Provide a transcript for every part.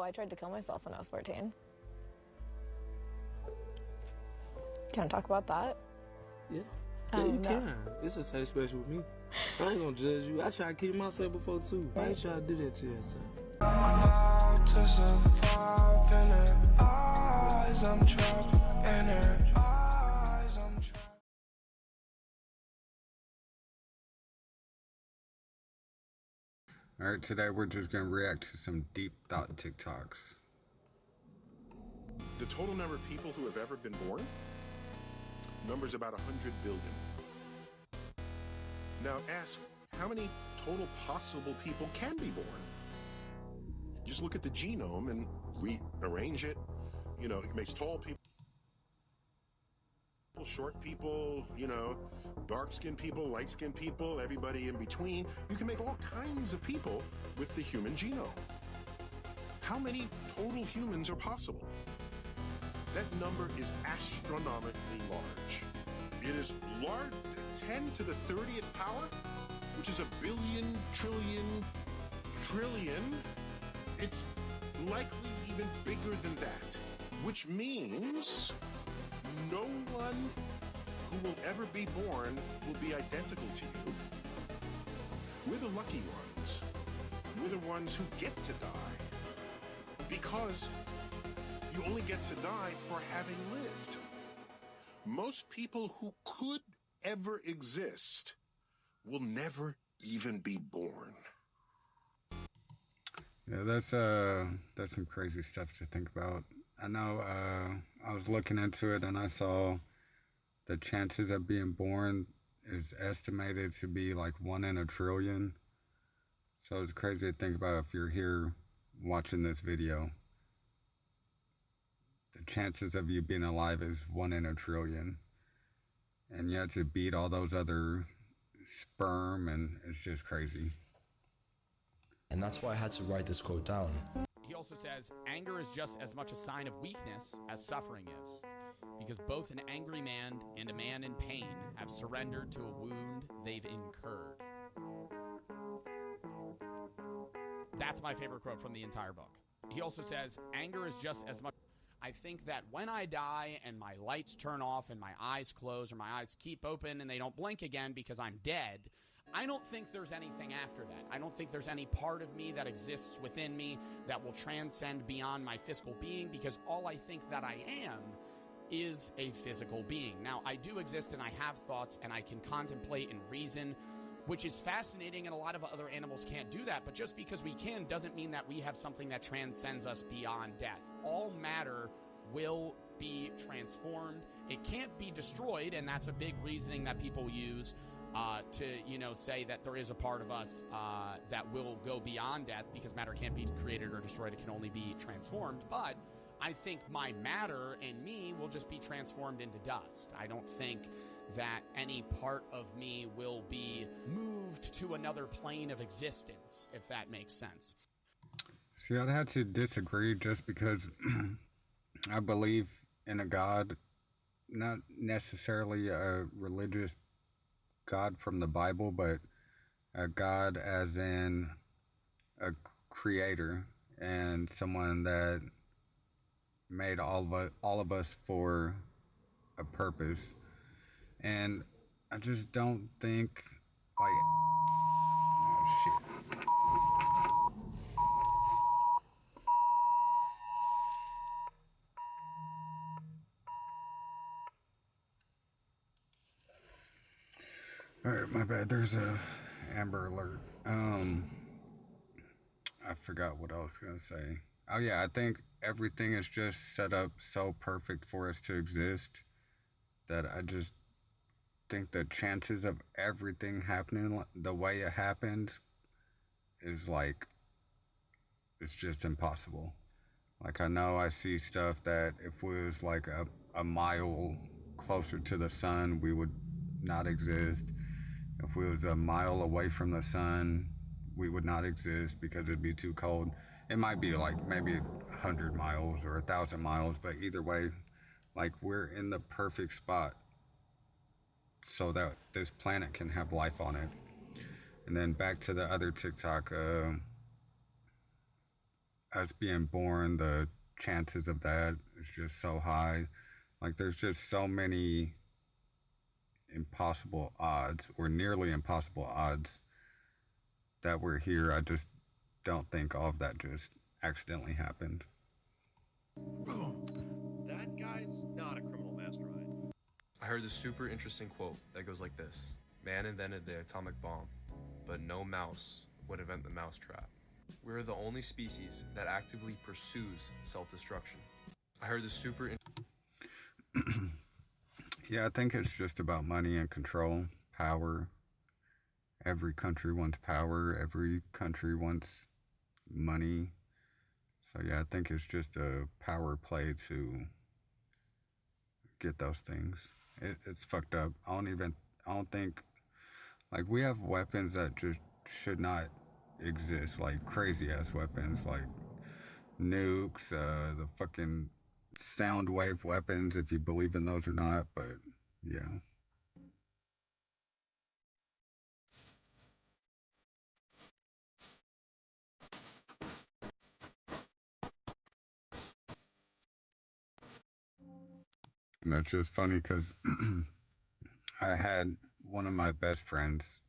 I tried to kill myself when I was 14. Can I talk about that? Yeah. Yeah, you can. It's a safe space with me. I ain't gonna judge you. I try to keep myself before too. I ain't try to do that to yourself. To survive in her eyes, I'm trapped in her eyes, I'm trapped. Alright, today we're just gonna react to some deep thought TikToks. The total number of people who have ever been born numbers about 100 billion. Now ask, how many total possible people can be born? Just look at the genome and rearrange it. You know, it makes tall people, short people, you know, dark-skinned people, light-skinned people, everybody in between. You can make all kinds of people with the human genome. How many total humans are possible? That number is astronomically large. It is large, 10 to the 30th power, which is a billion, trillion. It's likely even bigger than that, which means no one who will ever be born will be identical to you. We're the lucky ones. We're the ones who get to die, because you only get to die for having lived. Most people who could ever exist will never even be born. Yeah, that's some crazy stuff to think about. I know I was looking into it and I saw the chances of being born is estimated to be like 1 in a trillion. So it's crazy to think about if you're here watching this video. The chances of you being alive is 1 in a trillion. And you have to beat all those other sperm, and it's just crazy. And that's why I had to write this quote down. He also says, anger is just as much a sign of weakness as suffering is, because both an angry man and a man in pain have surrendered to a wound they've incurred. That's my favorite quote from the entire book. He also says, anger is just as much... I think that when I die and my lights turn off and my eyes close or my eyes keep open and they don't blink again because I'm dead, I don't think there's anything after that. I don't think there's any part of me that exists within me that will transcend beyond my physical being, because all I think that I am is a physical being. Now, I do exist and I have thoughts and I can contemplate and reason, which is fascinating, and a lot of other animals can't do that. But just because we can doesn't mean that we have something that transcends us beyond death. All matter will be transformed. It can't be destroyed, and that's a big reasoning that people use to, you know, say that there is a part of us that will go beyond death, because matter can't be created or destroyed. It can only be transformed. But I think my matter and me will just be transformed into dust. I don't think that any part of me will be moved to another plane of existence, if that makes sense. See, I'd have to disagree, just because I believe in a God, not necessarily a religious God from the Bible, but a God as in a creator and someone that made all of us for a purpose. And I just don't think, like, oh shit. Alright, my bad, there's a Amber Alert. I forgot what I was gonna say. Oh yeah, I think everything is just set up so perfect for us to exist that I just think the chances of everything happening the way it happened is like, it's just impossible. Like, I know I see stuff that if we was like a mile closer to the sun, we would not exist. If we was a mile away from the sun, we would not exist because it'd be too cold. It might be like maybe 100 miles or 1,000 miles, but either way, like, we're in the perfect spot so that this planet can have life on it. And then back to the other TikTok, us being born, the chances of that is just so high. Like, there's just so many impossible odds, or nearly impossible odds, that we're here. I just don't think all of that just accidentally happened. That guy's not a criminal mastermind. I heard this super interesting quote that goes like this: Man invented the atomic bomb, but no mouse would invent the mousetrap. We're the only species that actively pursues self-destruction. I heard this super Yeah, I think it's just about money and control, power. Every country wants power, every country wants money. So yeah, I think it's just a power play to get those things. It's fucked up. I don't think, like, we have weapons that just should not exist, like crazy ass weapons, like nukes, the fucking sound wave weapons, if you believe in those or not, but yeah. And that's just funny because I had one of my best friends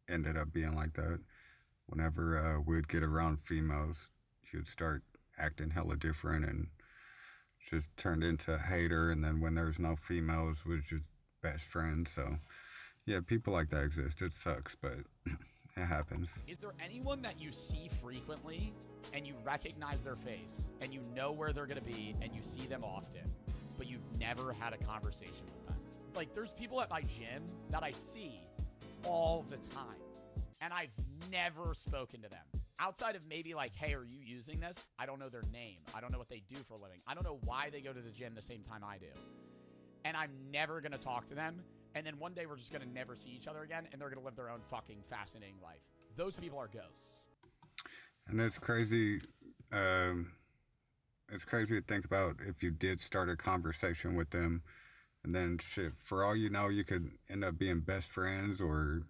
ended up being like that. Whenever we'd get around females, he would start acting hella different and just turned into a hater. And then when there's no females, was just best friends. So yeah, people like that exist. It sucks, but it happens. Is there anyone that you see frequently and you recognize their face and you know where they're going to be and you see them often, but you've never had a conversation with them? Like, there's people at my gym that I see all the time, and I've never spoken to them. Outside of maybe like, hey, are you using this? I don't know their name. I don't know what they do for a living. I don't know why they go to the gym the same time I do. And I'm never going to talk to them. And then one day we're just going to never see each other again, and they're going to live their own fucking fascinating life. Those people are ghosts. And it's crazy. It's crazy to think about if you did start a conversation with them, and then shit, for all you know, you could end up being best friends or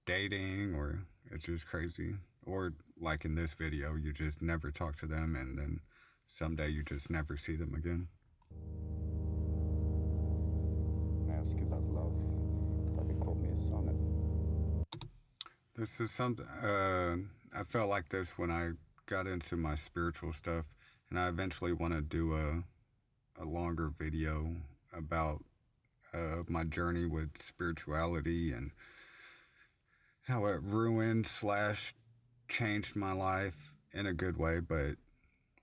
dating, or it's just crazy. Or like in this video, you just never talk to them, and then someday you just never see them again. Ask about love. Probably quote me a sonnet. This is something, I felt like this when I got into my spiritual stuff, and I eventually want to do a longer video about my journey with spirituality and how it ruined / changed my life in a good way. But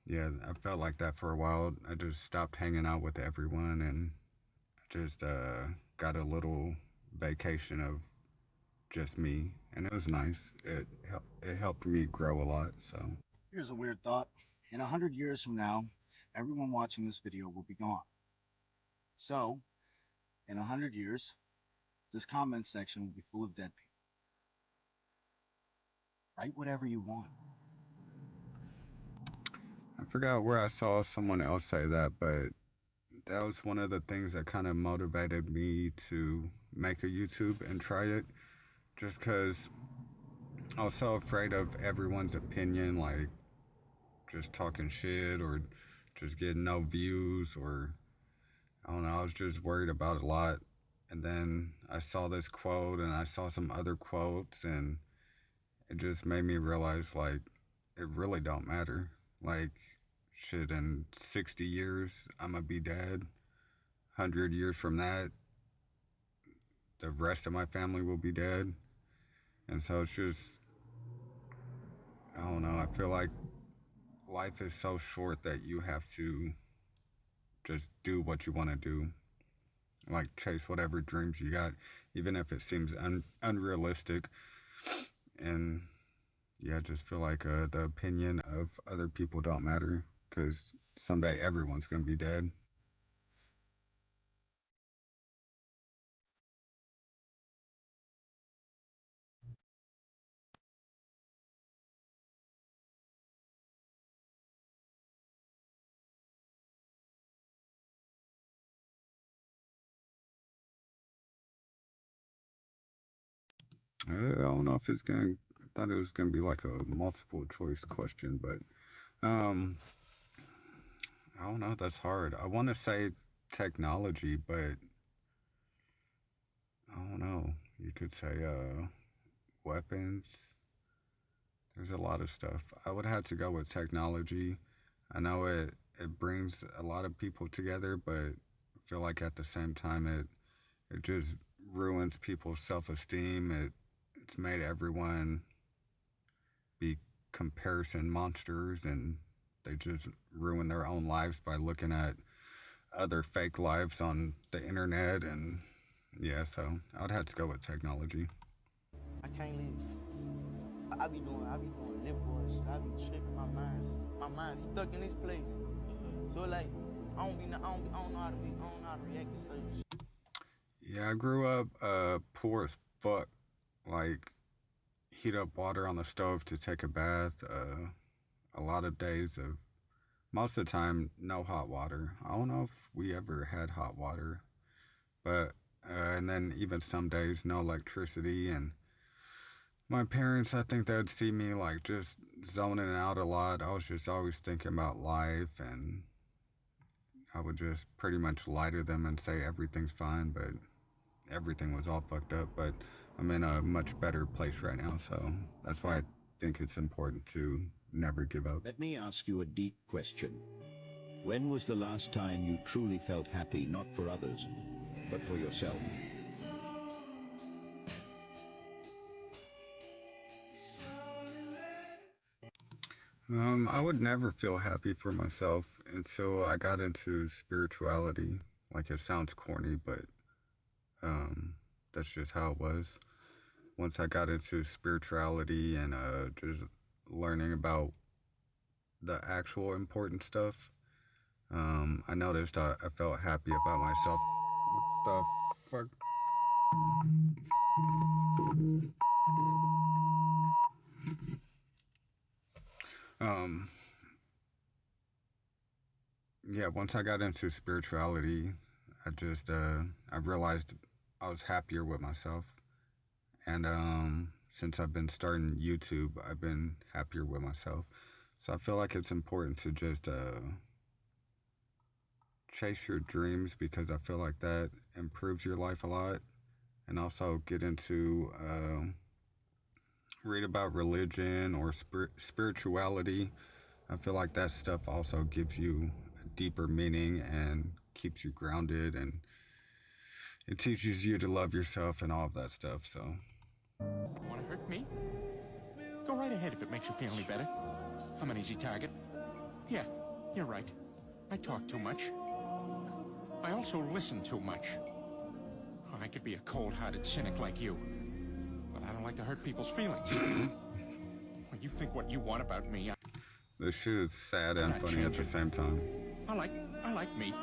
yeah, I felt like that for a while. I just stopped hanging out with everyone and just got a little vacation of just me, and it was nice. It helped me grow a lot. So Here's a weird thought. In 100 years from now, everyone watching this video will be gone. So, in 100 years, this comment section will be full of dead people. Write whatever you want. I forgot where I saw someone else say that, but that was one of the things that kind of motivated me to make a YouTube and try it, just because I was so afraid of everyone's opinion, like just talking shit or just getting no views, or I don't know, I was just worried about a lot. And then I saw this quote and I saw some other quotes, and it just made me realize, like, it really don't matter. Like, shit, in 60 years I'm gonna be dead. 100 years from that, the rest of my family will be dead. And so it's just, I don't know, I feel like life is so short that you have to just do what you want to do, like chase whatever dreams you got, even if it seems unrealistic. And yeah, I just feel like the opinion of other people don't matter, because someday everyone's gonna be dead. I don't know if it's gonna. I thought it was gonna be like a multiple choice question, but Um, I don't know. That's hard. I want to say technology, but I don't know. You could say weapons. There's a lot of stuff. I would have to go with technology. I know it brings a lot of people together, but I feel like at the same time it just ruins people's self-esteem. It's made everyone be comparison monsters, and they just ruin their own lives by looking at other fake lives on the internet. And yeah, so I'd have to go with technology. I can't leave. I be doing lip boy shit. I be tripping. My mind's stuck in this place. So like, I don't know how to react to certain shit. Yeah, I grew up poor as fuck. Like, heat up water on the stove to take a bath. A lot of days of, most of the time, no hot water. I don't know if we ever had hot water, but and then even some days no electricity. And my parents, I think they'd see me like just zoning out a lot. I was just always thinking about life, and I would just pretty much lie to them and say everything's fine, but everything was all fucked up. But I'm in a much better place right now, so that's why I think it's important to never give up. Let me ask you a deep question. When was the last time you truly felt happy, not for others, but for yourself? I would never feel happy for myself until I got into spirituality. Like, it sounds corny, but that's just how it was. Once I got into spirituality and just learning about the actual important stuff, I noticed I felt happy about myself. What the fuck? Yeah, once I got into spirituality, I realized I was happier with myself. And since I've been starting YouTube, I've been happier with myself. So I feel like it's important to just chase your dreams, because I feel like that improves your life a lot. And also get into read about religion or spirituality. I feel like that stuff also gives you a deeper meaning and keeps you grounded, and it teaches you to love yourself and all of that stuff. So, want to hurt me? Go right ahead if it makes you feel any better. I'm an easy target. Yeah, you're right. I talk too much. I also listen too much. I could be a cold-hearted cynic like you, but I don't like to hurt people's feelings. When you think what you want about me, this shit is sad and funny at the same time. I like me.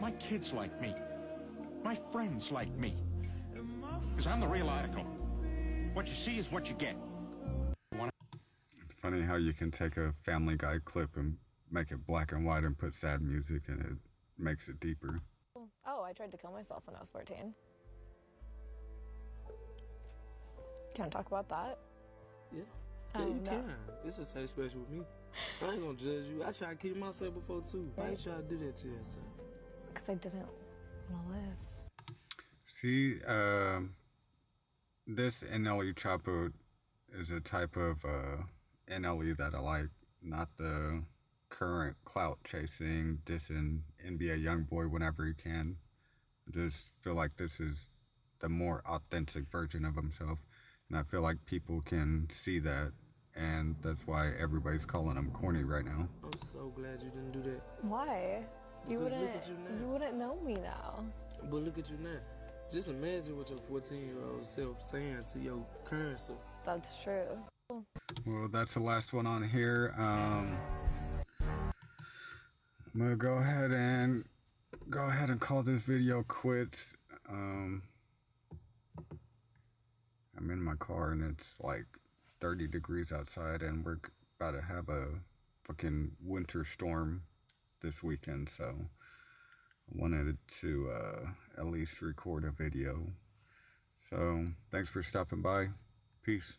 My kids like me. My friends like me. Because I'm the real article. What you see is what you get. It's funny how you can take a Family Guy clip and make it black and white and put sad music, and it makes it deeper. Oh, I tried to kill myself when I was 14. Can't talk about that. Yeah. Yeah, you can. It's a safe space with me. I ain't gonna judge you. I tried to kill myself before too. Why you try to do that to yourself? Because I didn't want to live. See, this NLE Choppa is a type of NLE that I like, not the current clout chasing, dissing NBA YoungBoy whenever he can. I just feel like this is the more authentic version of himself, and I feel like people can see that, and that's why everybody's calling him corny right now. I'm so glad you didn't do that. Why? Because look at you now. You wouldn't know me now. But look at you now. Just imagine what your 14-year-old self saying to your current self. That's true. Well, that's the last one on here. I'm gonna go ahead and call this video quits. I'm in my car and it's like 30 degrees outside, and we're about to have a fucking winter storm this weekend, so I wanted to at least record a video. So thanks for stopping by. Peace.